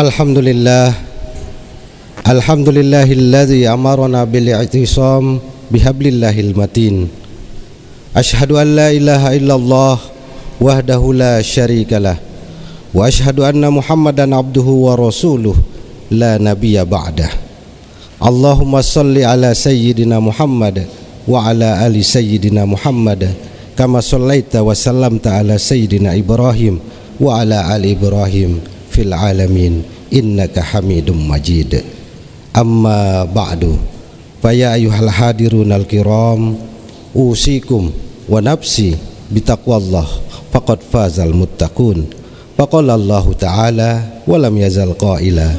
Alhamdulillah, alhamdulillahilladzi amarna bil i'tisam bihablillahil matin. Asyhadu an la ilaha illallah wahdahu la syarikalah wa asyhadu anna Muhammadan abduhu wa rasuluh la nabiyya ba'dah. Allahumma salli ala sayyidina Muhammad wa ala ali sayyidina Muhammad kama sallaita wa sallamta ala sayyidina Ibrahim wa ala ali Ibrahim fil alamin innaka hamidum majid. Amma ba'du, fa ya ayyuhal hadirunal kiram, usikum wa nafsi bitaqwallah faqad fazal muttaqun. Faqala Allah ta'ala wa lam yazal qaila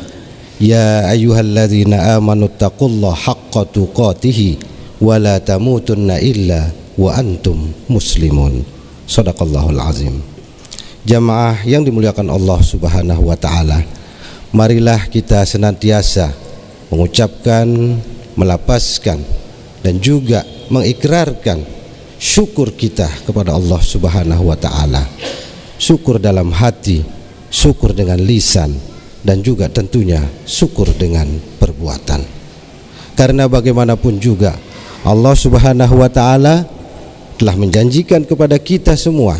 ya ayyuhalladzina amanu taqullaha haqqa tuqatih wa la tamutunna illa wa antum muslimun. Shadaqallahul azim. Jamaah yang dimuliakan Allah Subhanahu wa taala, marilah kita senantiasa mengucapkan, melapaskan dan juga mengikrarkan syukur kita kepada Allah Subhanahu wa taala. Syukur dalam hati, syukur dengan lisan, dan juga tentunya syukur dengan perbuatan. Karena bagaimanapun juga Allah Subhanahu wa taala telah menjanjikan kepada kita semua,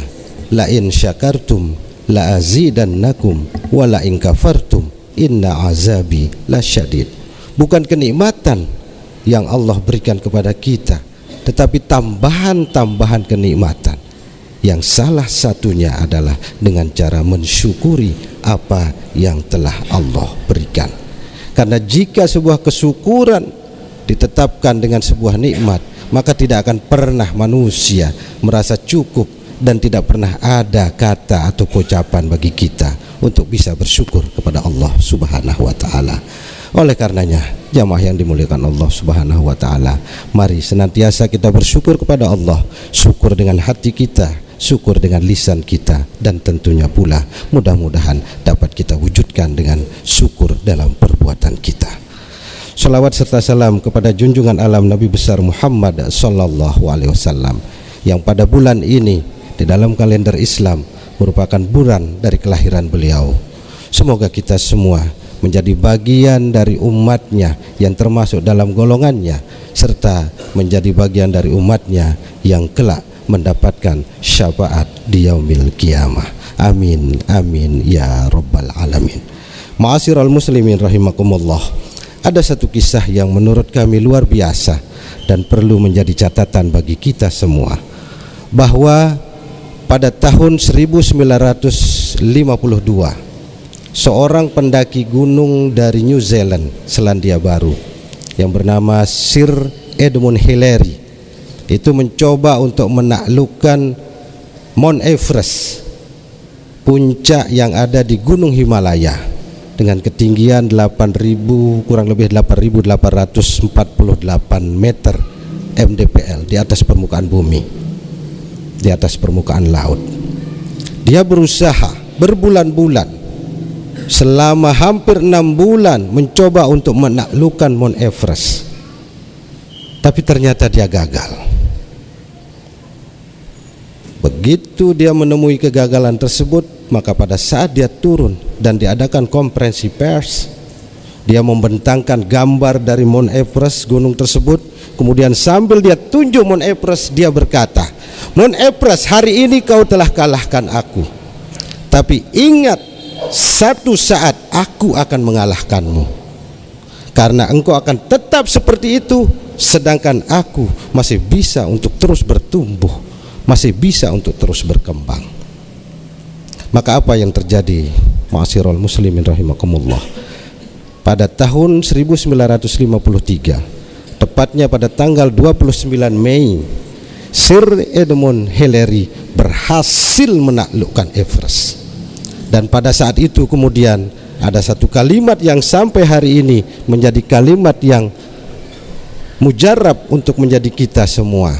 la in syakartum la azidannakum wa la in kafartum inna azabi lasyadid. Bukan kenikmatan yang Allah berikan kepada kita, tetapi tambahan-tambahan kenikmatan yang salah satunya adalah dengan cara mensyukuri apa yang telah Allah berikan. Karena jika sebuah kesyukuran ditetapkan dengan sebuah nikmat, maka tidak akan pernah manusia merasa cukup dan tidak pernah ada kata atau ucapan bagi kita untuk bisa bersyukur kepada Allah Subhanahu wa taala. Oleh karenanya, jamaah yang dimuliakan Allah Subhanahu wa taala, mari senantiasa kita bersyukur kepada Allah, syukur dengan hati kita, syukur dengan lisan kita, dan tentunya pula mudah-mudahan dapat kita wujudkan dengan syukur dalam perbuatan kita. Salawat serta salam kepada junjungan alam Nabi besar Muhammad sallallahu alaihi wasallam yang pada bulan ini di dalam kalender Islam merupakan bulan dari kelahiran beliau. Semoga kita semua menjadi bagian dari umatnya yang termasuk dalam golongannya, serta menjadi bagian dari umatnya yang kelak mendapatkan syafaat di yaumil qiyamah. Amin amin ya rabbal alamin. Ma'asyiral muslimin rahimakumullah, ada satu kisah yang menurut kami luar biasa dan perlu menjadi catatan bagi kita semua, bahwa pada tahun 1952 seorang pendaki gunung dari New Zealand, Selandia Baru, yang bernama Sir Edmund Hillary itu mencoba untuk menaklukkan Mount Everest, puncak yang ada di Gunung Himalaya dengan ketinggian kurang lebih 8.848 meter mdpl di atas permukaan bumi, di atas permukaan laut. Dia berusaha berbulan-bulan, selama hampir 6 bulan mencoba untuk menaklukkan Mount Everest, tapi ternyata dia gagal. Begitu dia menemui kegagalan tersebut, maka pada saat dia turun dan diadakan konferensi pers, dia membentangkan gambar dari Mount Everest, gunung tersebut. Kemudian sambil dia tunjuk Mount Everest, dia berkata, Mount Everest, hari ini kau telah kalahkan aku, tapi ingat, satu saat aku akan mengalahkanmu, karena engkau akan tetap seperti itu, sedangkan aku masih bisa untuk terus bertumbuh, masih bisa untuk terus berkembang. Maka apa yang terjadi, ma'asyiral muslimin rahimakumullah, pada tahun 1953, tepatnya pada tanggal 29 Mei, Sir Edmund Hillary berhasil menaklukkan Everest. Dan pada saat itu kemudian ada satu kalimat yang sampai hari ini menjadi kalimat yang mujarab untuk menjadi kita semua.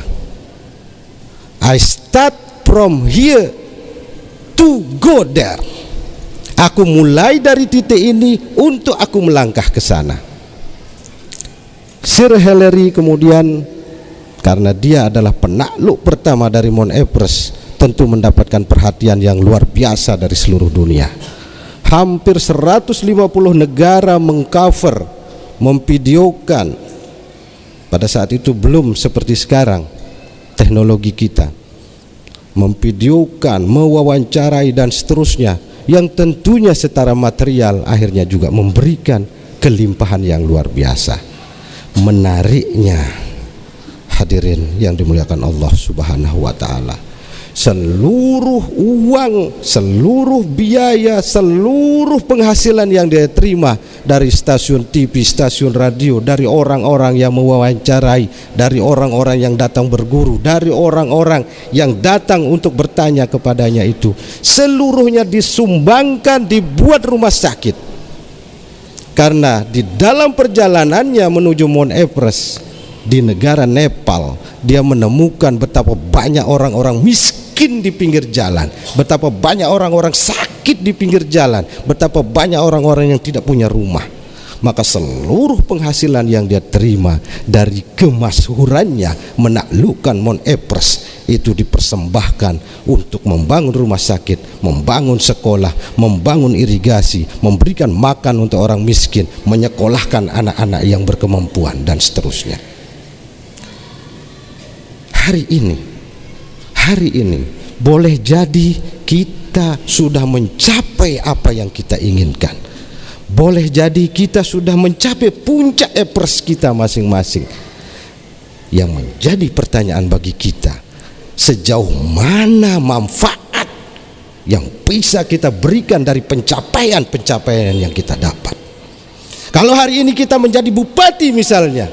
I start from here to go there. Aku mulai dari titik ini untuk aku melangkah ke sana. Sir Hillary kemudian, karena dia adalah penakluk pertama dari Mount Everest, tentu mendapatkan perhatian yang luar biasa dari seluruh dunia. hampir 150 negara mengcover, memvideokan. Pada saat itu belum seperti sekarang teknologi kita, memvideokan, mewawancarai dan seterusnya, yang tentunya secara material akhirnya juga memberikan kelimpahan yang luar biasa. Menariknya, hadirin yang dimuliakan Allah Subhanahu wa taala, seluruh uang, seluruh biaya, seluruh penghasilan yang dia terima dari stasiun TV, stasiun radio, dari orang-orang yang mewawancarai, dari orang-orang yang datang berguru, dari orang-orang yang datang untuk bertanya kepadanya, itu seluruhnya disumbangkan, dibuat rumah sakit. Karena di dalam perjalanannya menuju Mount Everest di negara Nepal, dia menemukan betapa banyak orang-orang miskin di pinggir jalan, betapa banyak orang-orang sakit di pinggir jalan, betapa banyak orang-orang yang tidak punya rumah. Maka seluruh penghasilan yang dia terima dari kemasyhurannya menaklukkan Mount Everest itu dipersembahkan untuk membangun rumah sakit, membangun sekolah, membangun irigasi, memberikan makan untuk orang miskin, menyekolahkan anak-anak yang berkemampuan, dan seterusnya. Hari ini boleh jadi kita sudah mencapai apa yang kita inginkan. Boleh jadi kita sudah mencapai puncak Everest kita masing-masing. Yang menjadi pertanyaan bagi kita, sejauh mana manfaat yang bisa kita berikan dari pencapaian-pencapaian yang kita dapat. Kalau hari ini kita menjadi bupati misalnya,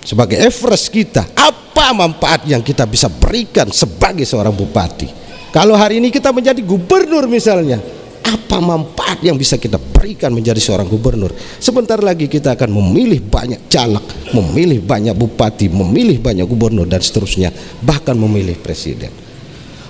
sebagai Everest kita, apa manfaat yang kita bisa berikan sebagai seorang bupati? Kalau hari ini kita menjadi gubernur misalnya, apa manfaat yang bisa kita berikan menjadi seorang gubernur? Sebentar lagi kita akan memilih banyak caleg, memilih banyak bupati, memilih banyak gubernur, dan seterusnya, bahkan memilih presiden.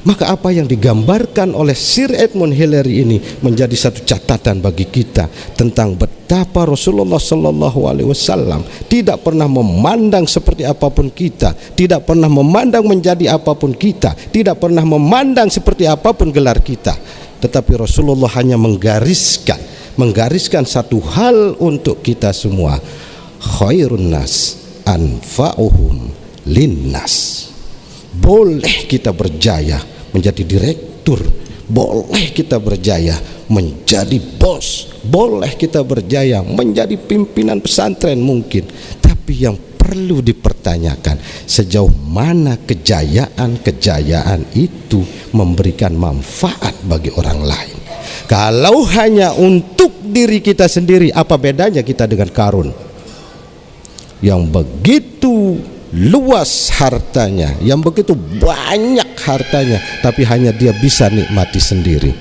Maka apa yang digambarkan oleh Sir Edmund Hillary ini menjadi satu catatan bagi kita tentang betapa Rasulullah Sallallahu Alaihi Wasallam tidak pernah memandang seperti apapun kita, tidak pernah memandang menjadi apapun kita, tidak pernah memandang seperti apapun gelar kita, tetapi Rasulullah hanya menggariskan satu hal untuk kita semua: khairun nas anfa'uhum linnas. Boleh kita berjaya menjadi direktur, boleh kita berjaya menjadi bos, boleh kita berjaya menjadi pimpinan pesantren mungkin, tapi yang perlu dipertanyakan, sejauh mana kejayaan-kejayaan itu memberikan manfaat bagi orang lain. Kalau hanya untuk diri kita sendiri, apa bedanya kita dengan Qarun yang begitu luas hartanya, yang begitu banyak hartanya, tapi hanya dia bisa nikmati sendiri.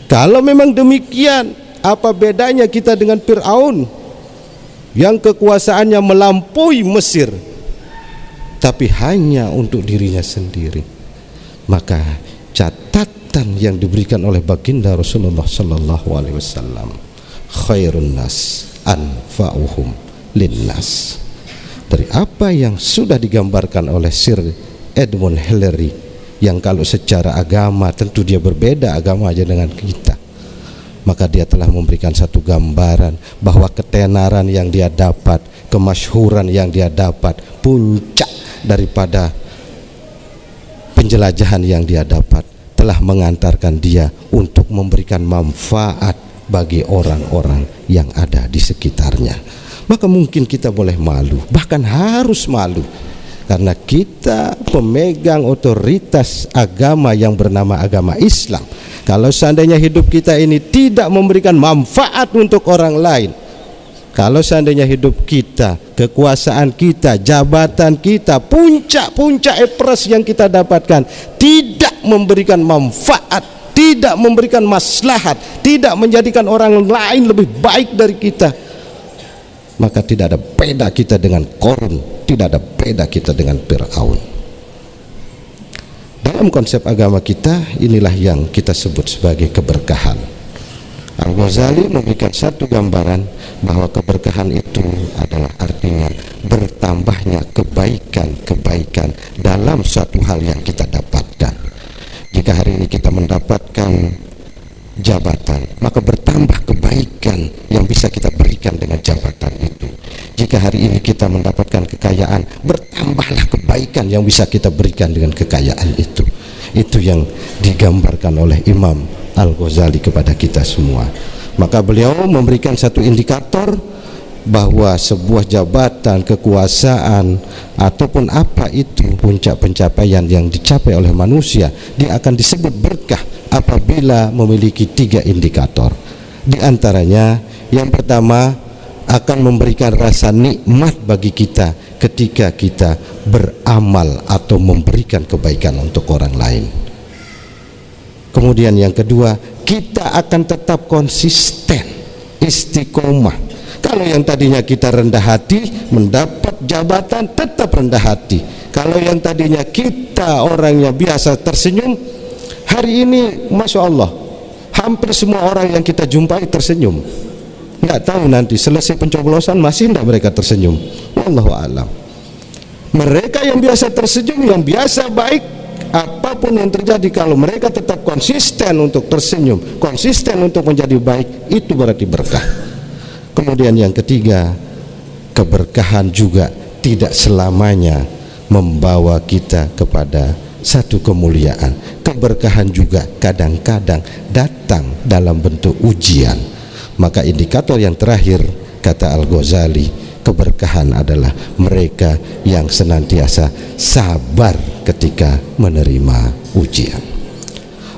Kalau memang demikian, apa bedanya kita dengan Fir'aun yang kekuasaannya melampaui Mesir, tapi hanya untuk dirinya sendiri? Maka catatan yang diberikan oleh baginda Rasulullah Sallallahu Alaihi Wasallam, khairun nas anfa'uhum linnas. Dari apa yang sudah digambarkan oleh Sir Edmund Hillary, yang kalau secara agama tentu dia berbeda agama aja dengan kita, maka dia telah memberikan satu gambaran bahwa ketenaran yang dia dapat, kemasyhuran yang dia dapat, puncak daripada penjelajahan yang dia dapat telah mengantarkan dia untuk memberikan manfaat bagi orang-orang yang ada di sekitarnya. Maka mungkin kita boleh malu, bahkan harus malu, karena kita pemegang otoritas agama yang bernama agama Islam. Kalau seandainya hidup kita ini tidak memberikan manfaat untuk orang lain, kalau seandainya hidup kita, kekuasaan kita, jabatan kita, puncak-puncak Everest yang kita dapatkan tidak memberikan manfaat, tidak memberikan maslahat, tidak menjadikan orang lain lebih baik dari kita, maka tidak ada beda kita dengan Qarun, tidak ada beda kita dengan Fir'aun. Dalam konsep agama kita, inilah yang kita sebut sebagai keberkahan. Al-Ghazali memberikan satu gambaran bahwa keberkahan itu adalah artinya bertambahnya kebaikan-kebaikan dalam suatu hal yang kita dapatkan. Jika hari ini kita mendapatkan jabatan, maka bertambah kebaikan yang bisa kita berikan dengan jabatan itu. Jika hari ini kita mendapatkan kekayaan, bertambahlah kebaikan yang bisa kita berikan dengan kekayaan itu. Itu yang digambarkan oleh Imam Al-Ghazali kepada kita semua. Maka beliau memberikan satu indikator bahwa sebuah jabatan, kekuasaan ataupun apa itu puncak pencapaian yang dicapai oleh manusia, dia akan disebut berkah apabila memiliki 3 indikator. Di antaranya yang pertama, akan memberikan rasa nikmat bagi kita ketika kita beramal atau memberikan kebaikan untuk orang lain. Kemudian yang kedua, kita akan tetap konsisten, istiqomah. Kalau yang tadinya kita rendah hati, mendapat jabatan tetap rendah hati. Kalau yang tadinya kita orangnya biasa tersenyum, hari ini Masya Allah, hampir semua orang yang kita jumpai tersenyum. Nggak tahu nanti selesai pencoblosan masih tidak mereka tersenyum. Wallahu a'lam. Mereka yang biasa tersenyum, yang biasa baik, apapun yang terjadi, kalau mereka tetap konsisten untuk tersenyum, konsisten untuk menjadi baik, itu berarti berkah. Kemudian yang ketiga, keberkahan juga tidak selamanya membawa kita kepada satu kemuliaan. Keberkahan juga kadang-kadang datang dalam bentuk ujian. Maka indikator yang terakhir, kata Al-Ghazali, keberkahan adalah mereka yang senantiasa sabar ketika menerima ujian.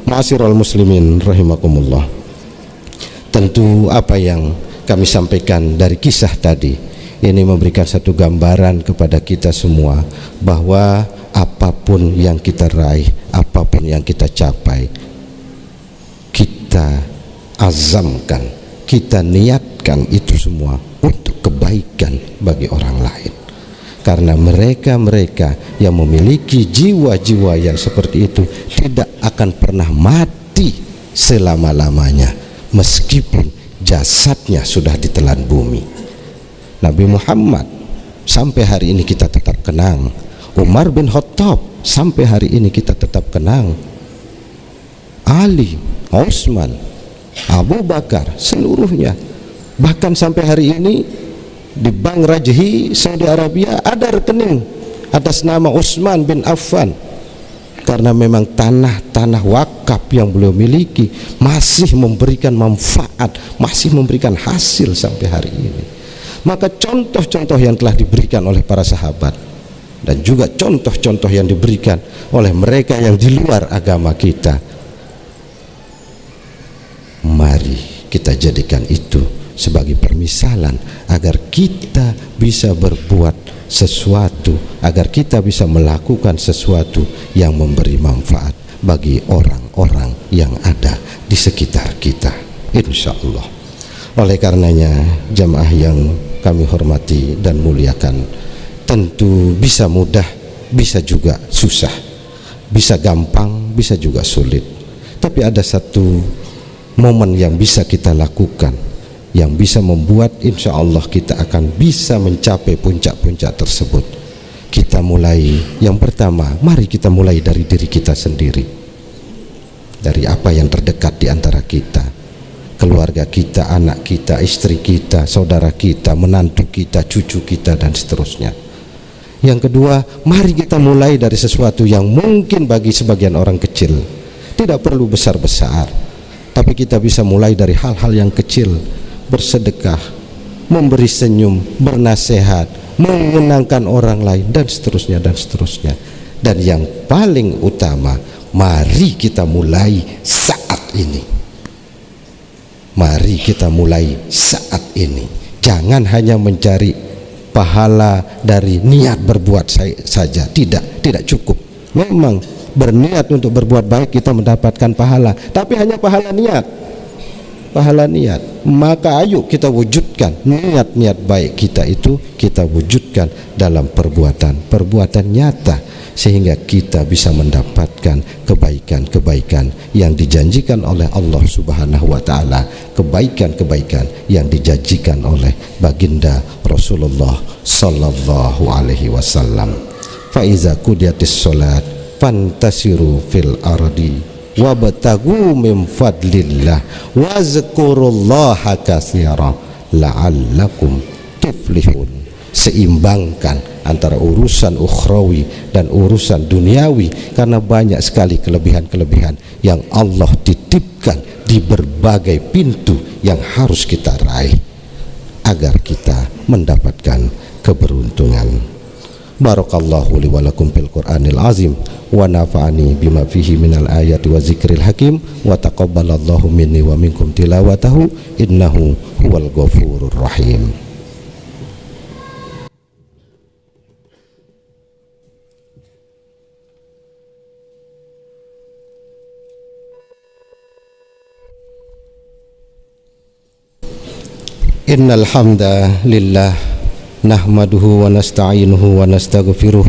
Ma'asyiral muslimin rahimakumullah, tentu apa yang kami sampaikan dari kisah tadi ini memberikan satu gambaran kepada kita semua bahwa apapun yang kita raih, apapun yang kita capai, kita azamkan, kita niatkan itu semua untuk kebaikan bagi orang lain. Karena mereka-mereka yang memiliki jiwa-jiwa yang seperti itu tidak akan pernah mati selama-lamanya meskipun jasadnya sudah ditelan bumi. Nabi Muhammad sampai hari ini kita tetap kenang. Umar bin Khattab sampai hari ini kita tetap kenang. Ali, Utsman, Abu Bakar, seluruhnya. Bahkan sampai hari ini di Bank Rajhi Saudi Arabia ada rekening atas nama Utsman bin Affan, karena memang tanah-tanah wakaf yang beliau miliki masih memberikan manfaat, masih memberikan hasil sampai hari ini. Maka contoh-contoh yang telah diberikan oleh para sahabat dan juga contoh-contoh yang diberikan oleh mereka yang di luar agama kita, mari kita jadikan itu sebagai permisalan agar kita bisa berbuat sesuatu, agar kita bisa melakukan sesuatu yang memberi manfaat bagi orang-orang yang ada di sekitar kita, insya Allah. Oleh karenanya, jamaah yang kami hormati dan muliakan, tentu bisa mudah, bisa juga susah, bisa gampang, bisa juga sulit. Tapi ada satu momen yang bisa kita lakukan, yang bisa membuat insya Allah kita akan bisa mencapai puncak-puncak tersebut. Kita mulai, yang pertama, mari kita mulai dari diri kita sendiri, dari apa yang terdekat di antara kita, keluarga kita, anak kita, istri kita, saudara kita, menantu kita, cucu kita, dan seterusnya. Yang kedua, mari kita mulai dari sesuatu yang mungkin bagi sebagian orang kecil, tidak perlu besar-besar, tapi kita bisa mulai dari hal-hal yang kecil, bersedekah, memberi senyum, bernasihat, menyenangkan orang lain, dan seterusnya dan seterusnya. Dan yang paling utama, mari kita mulai saat ini. Mari kita mulai saat ini. Jangan hanya mencari pahala dari niat berbuat saja. Tidak cukup. Memang berniat untuk berbuat baik kita mendapatkan pahala, tapi hanya pahala niat. Pahala niat. Maka ayo kita wujudkan niat-niat baik kita itu, kita wujudkan dalam perbuatan nyata, sehingga kita bisa mendapatkan kebaikan-kebaikan yang dijanjikan oleh Allah Subhanahu wa taala, kebaikan-kebaikan yang dijanjikan oleh baginda Rasulullah sallallahu alaihi wasallam. Fa iza qudiyatis salat fantasiru fil ardi wabtagu min fadlillah wazkurullaha katsira la'allakum tuflihun. Seimbangkan antara urusan ukhrawi dan urusan duniawi, karena banyak sekali kelebihan-kelebihan yang Allah titipkan di berbagai pintu yang harus kita raih agar kita mendapatkan keberuntungan. Barakallahu li wa lakum fil Qur'anil azim wa nafa'ani bima fihi minal ayati wa zikril hakim wa taqabbalallahu minni wa minkum tilawatahu innahu huwal ghafurur rahim. Innal hamdalillah nahmaduhu wa nasta'inuhu wa nastaghfiruh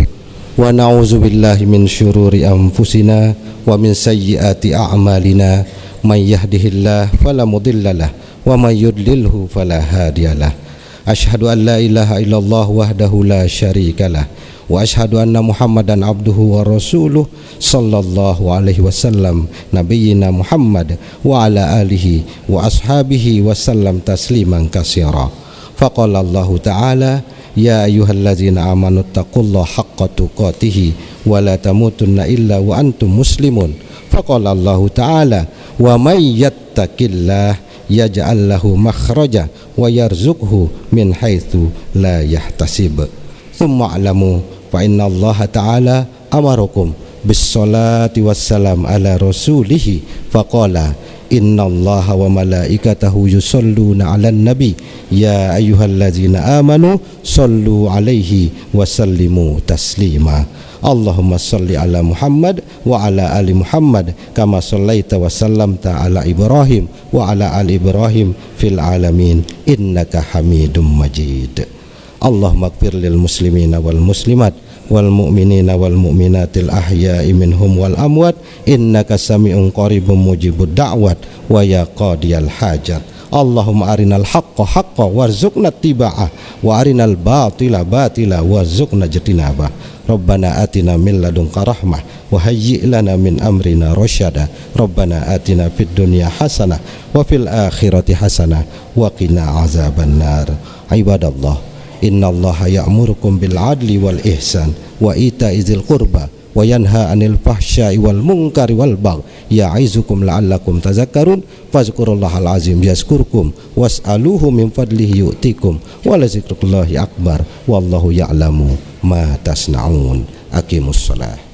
wa na'udzu billahi min syururi anfusina wa min sayyiati a'malina may yahdihillahu fala mudhillalah wa may yudlilhu fala hadiyalah. Asyhadu an la ilaha illallah wahdahu la syarikalah wa asyhadu anna Muhammadan abduhu wa rasuluh sallallahu alaihi wasallam nabiyyina Muhammad wa ala alihi wa ashabihi wasallam tasliman katsira. Faqala Allahu ta'ala ya ayyuhalladzina amanu taqullaha haqqa tuqatih wa la tamutunna illa wa antum muslimun. Faqala Allahu ta'ala wa may yattaqillah yaj'al lahu makhraja wa yarzuqhu min haitsu la yahtasib. Tsumma alamu fa inna Allah ta'ala amarakum bis salati wassalam ala rasulih faqala innallaha wa malaikatahu yusholluna 'alan nabi ya ayyuhalladzina amanu shollu 'alaihi wa sallimu taslima. Allahumma sholli ala Muhammad wa ala ali Muhammad kama shallaita wa sallamta ala Ibrahim wa ala ali Ibrahim fil alamin innaka Hamidum Majid. Allahumma ighfir lil muslimina wal muslimat wal mu'minina wal mu'minatil ahya'i minhum wal amwat innaka sami'un qaribun mujibud da'wat wa ya qadiyal hajat. Allahumma arinal haqqa haqqa warzuqna tiba'ah wa arinal batila batila warzuqna jatinabah. Rabbana atina min ladunka rahmah wa hayyi' lana min amrina rasyada. Rabbana atina fid dunya hasanah wa fil akhirati hasanah wa qina azabannar. Ibadallah, innallaha ya'murukum bil adli wal ihsan wa ita'i dzil qurba wa yanha 'anil fahsya'i wal munkari wal baghi ya'izukum la'allakum tadhakkarun. Fazkurullahal azim yazkurkum was'aluhu min fadlihi yu'tikum wa la zikrullahi akbar wallahu ya'lamu ma tasna'un. Aqimus shalah.